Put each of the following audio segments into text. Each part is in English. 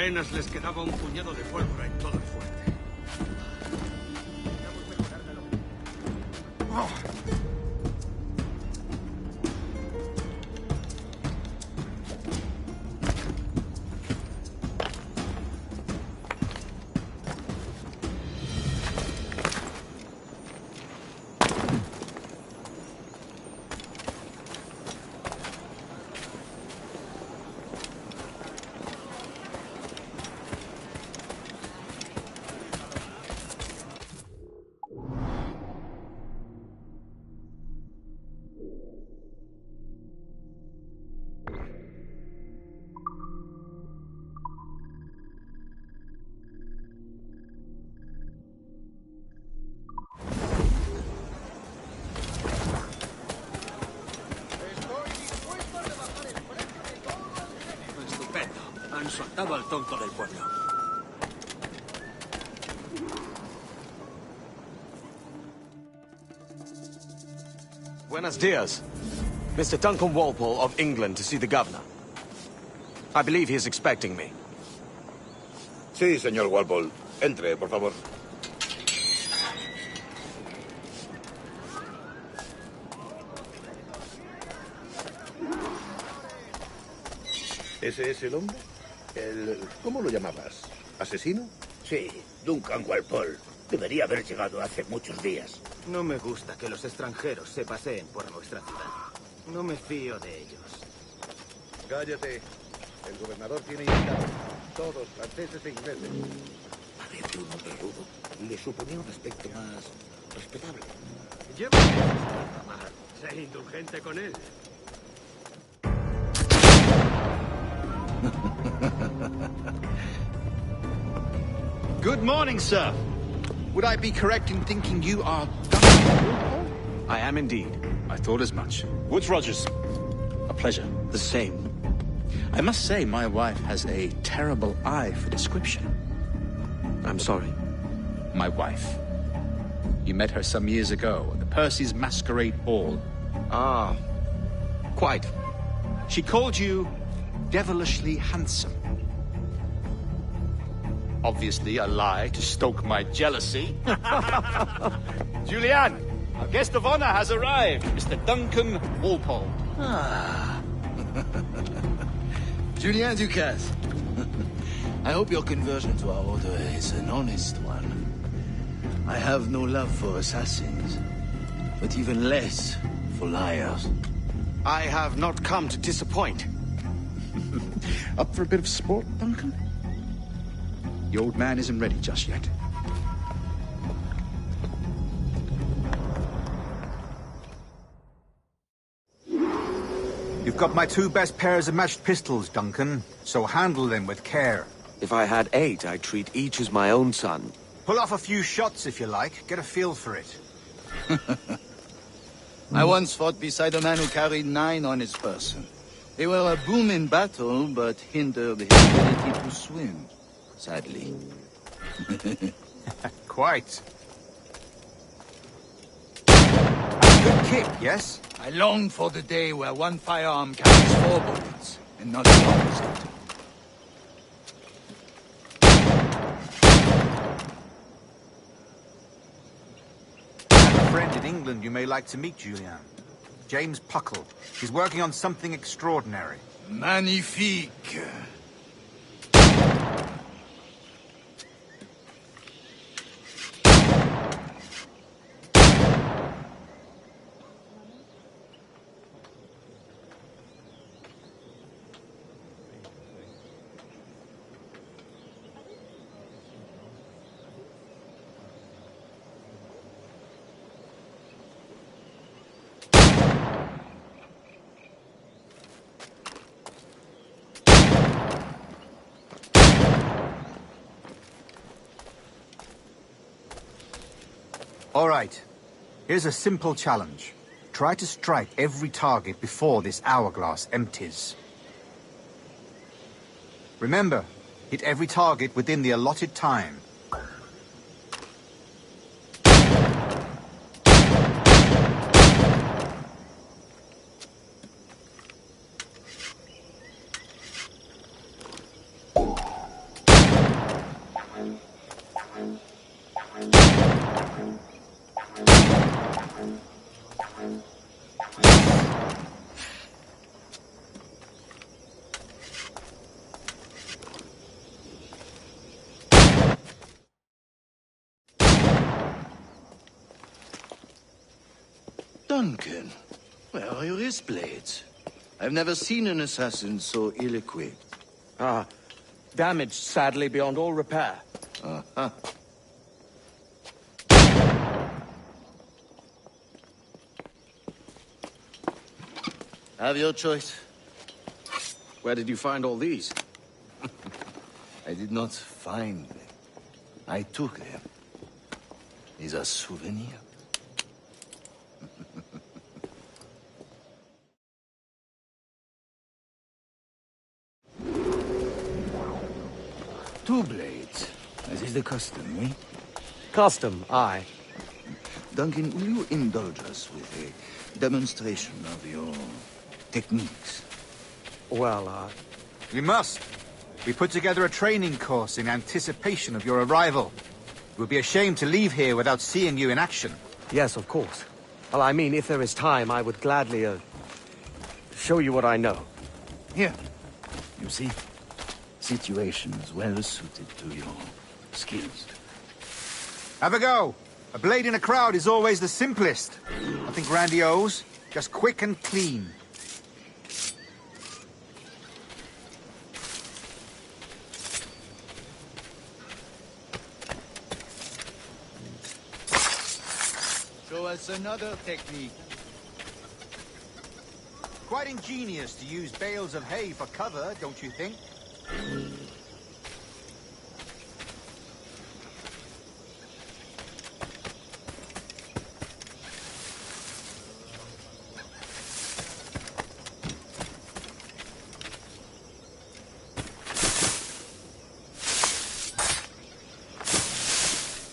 Apenas les quedaba un puñado de pólvora en todo el fuerte. Han soltado al tonto del pueblo. Buenos dias. Mr. Duncan Walpole of England to see the governor. I believe he is expecting me. Sí, señor Walpole. Entre, por favor. ¿Ese es el hombre? ¿Cómo lo llamabas? ¿Asesino? Sí, Duncan Walpole. Debería haber llegado hace muchos días. No me gusta que los extranjeros se paseen por nuestra ciudad. No me fío de ellos. Cállate. El gobernador tiene invitados. Todos franceses e ingleses. Parece un hombre rudo. Le suponía un aspecto más respetable. Sé indulgente con él. Good morning, sir. Would I be correct in thinking you are Duncan Walpole? I am indeed. I thought as much. Woods Rogers. A pleasure. The same. I must say, my wife has a terrible eye for description. I'm sorry. My wife. You met her some years ago at the Percy's Masquerade Ball. Ah, quite. She called you devilishly handsome. Obviously a lie to stoke my jealousy. Julianne, our guest of honor has arrived, Mr. Duncan Walpole. Ah. Julien Ducasse. I hope your conversion to our order is an honest one. I have no love for assassins, but even less for liars. I have not come to disappoint. Up for a bit of sport, Duncan? The old man isn't ready just yet. You've got my 2 best pairs of matched pistols, Duncan, so handle them with care. If I had 8, I'd treat each as my own son. Pull off a few shots if you like. Get a feel for it. I once fought beside a man who carried 9 on his person. They were a boom in battle, but hindered his ability to swim, sadly. Quite. A good kick, yes? I long for the day where one firearm carries 4 bullets, and not the opposite. I have a friend in England you may like to meet, Julian. James Puckle. He's working on something extraordinary. Magnifique. All right. Here's a simple challenge. Try to strike every target before this hourglass empties. Remember, hit every target within the allotted time. Duncan, where are your wrist blades? I've never seen an assassin so ill-equipped. Ah, damaged sadly beyond all repair. Uh-huh. Have your choice. Where did you find all these? I did not find them. I took them. Is a souvenir. Two blades, as is the custom, eh? Custom, aye. Duncan, will you indulge us with a demonstration of your techniques? Well, We must. We put together a training course in anticipation of your arrival. It would be a shame to leave here without seeing you in action. yes, of course. Well, I mean, if there is time, I would gladly, show you what I know. Here. You see? Situations well suited to your skills. Have a go. A blade in a crowd is always the simplest. Nothing grandiose, just quick and clean. Show us another technique. Quite ingenious to use bales of hay for cover, don't you think?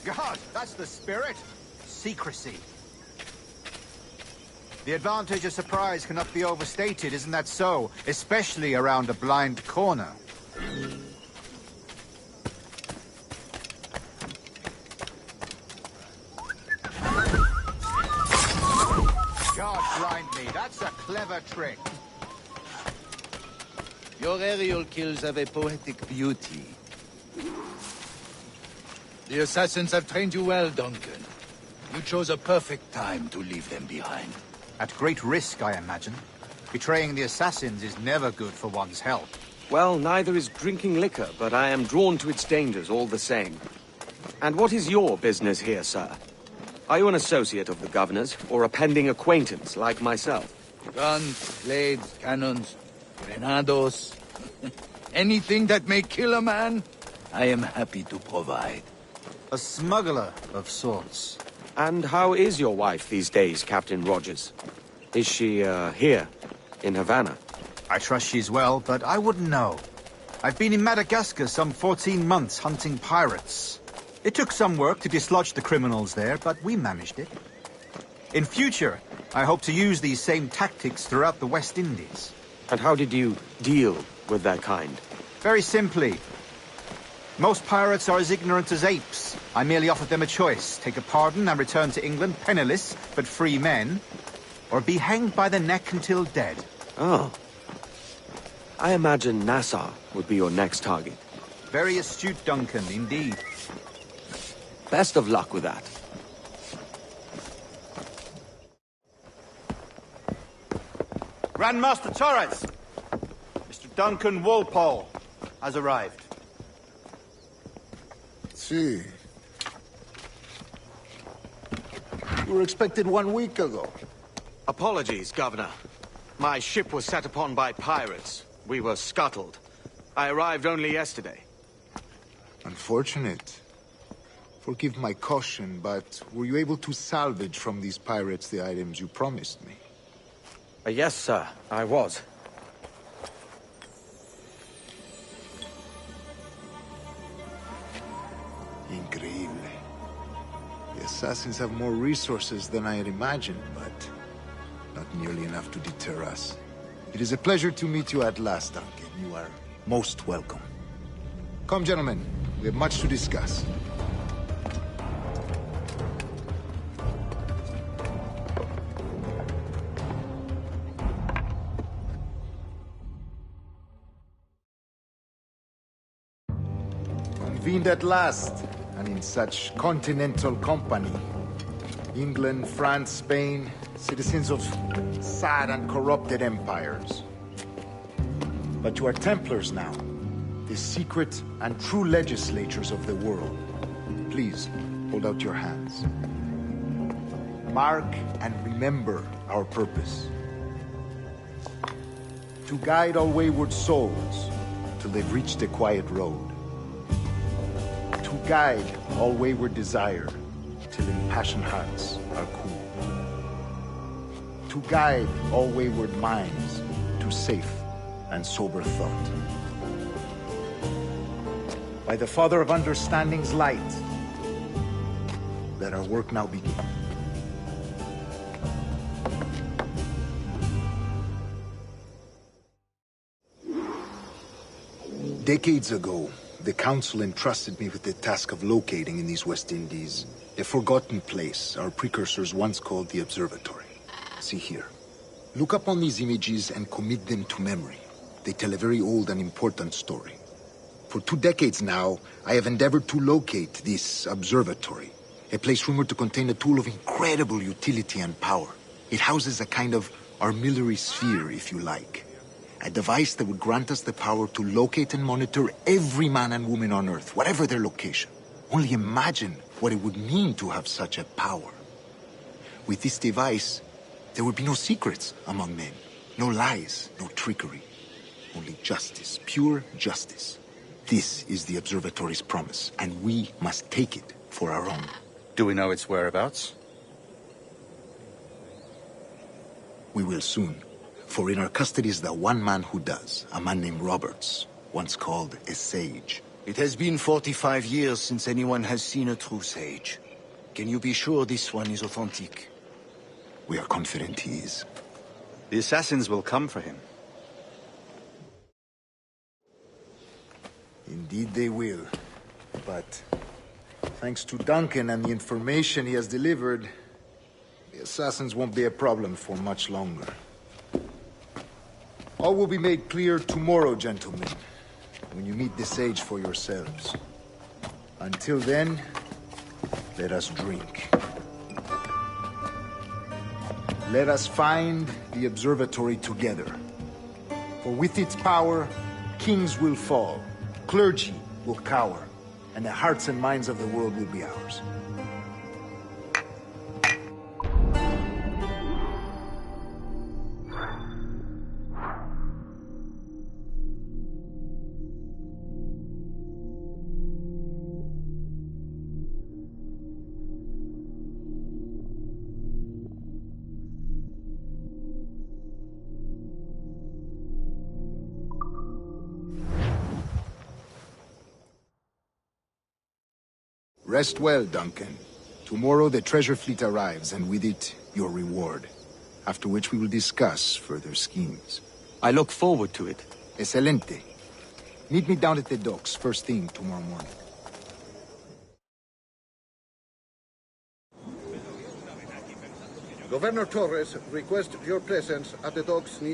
God, that's the spirit. Secrecy. The advantage of surprise cannot be overstated, isn't that so? Especially around a blind corner. God blind me, that's a clever trick. Your aerial kills have a poetic beauty. The assassins have trained you well, Duncan. You chose a perfect time to leave them behind. At great risk, I imagine. Betraying the assassins is never good for one's health. Well, neither is drinking liquor, but I am drawn to its dangers all the same. And what is your business here, sir? Are you an associate of the governor's, or a pending acquaintance like myself? Guns, blades, cannons, grenados. Anything that may kill a man, I am happy to provide. A smuggler of sorts. And how is your wife these days, Captain Rogers? Is she, here, in Havana? I trust she's well, but I wouldn't know. I've been in Madagascar some 14 months hunting pirates. It took some work to dislodge the criminals there, but we managed it. In future, I hope to use these same tactics throughout the West Indies. And how did you deal with that kind? Very simply. Most pirates are as ignorant as apes. I merely offered them a choice. Take a pardon and return to England penniless, but free men. Or be hanged by the neck until dead. Oh. I imagine Nassau would be your next target. Very astute, Duncan, indeed. Best of luck with that. Grandmaster Torres! Mr. Duncan Walpole has arrived. See. You were expected 1 week ago. Apologies, Governor. My ship was set upon by pirates. We were scuttled. I arrived only yesterday. Unfortunate. Forgive my caution, but were you able to salvage from these pirates the items you promised me? Yes, sir, I was. Increíble. The assassins have more resources than I had imagined, but not nearly enough to deter us. It is a pleasure to meet you at last, Duncan. You are most welcome. Come, gentlemen. We have much to discuss. Convened at last, and in such continental company. England, France, Spain, citizens of sad and corrupted empires. But you are Templars now, the secret and true legislatures of the world. Please, hold out your hands. Mark and remember our purpose. To guide all wayward souls till they've reached the quiet road. To guide all wayward desire till impassioned hearts are cool. To guide all wayward minds to safe and sober thought. By the Father of Understanding's light, let our work now begin. Decades ago, the Council entrusted me with the task of locating in these West Indies a forgotten place our precursors once called the Observatory. See here. Look up on these images and commit them to memory. They tell a very old and important story. For 2 decades now, I have endeavored to locate this observatory, a place rumored to contain a tool of incredible utility and power. It houses a kind of armillary sphere, if you like. A device that would grant us the power to locate and monitor every man and woman on Earth, whatever their location. Only imagine what it would mean to have such a power. With this device, there would be no secrets among men, no lies, no trickery. Only justice, pure justice. This is the Observatory's promise, and we must take it for our own. Do we know its whereabouts? We will soon. For in our custody is the one man who does, a man named Roberts, once called a sage. It has been 45 years since anyone has seen a true sage. Can you be sure this one is authentic? We are confident he is. The assassins will come for him. Indeed they will. But thanks to Duncan and the information he has delivered, the assassins won't be a problem for much longer. All will be made clear tomorrow, gentlemen, when you meet the sage for yourselves. Until then, let us drink. Let us find the observatory together. For with its power, kings will fall, clergy will cower, and the hearts and minds of the world will be ours. Rest well, Duncan. Tomorrow the treasure fleet arrives, and with it, your reward. After which we will discuss further schemes. I look forward to it. Excelente. Meet me down at the docks first thing tomorrow morning. Governor Torres requests your presence at the docks near...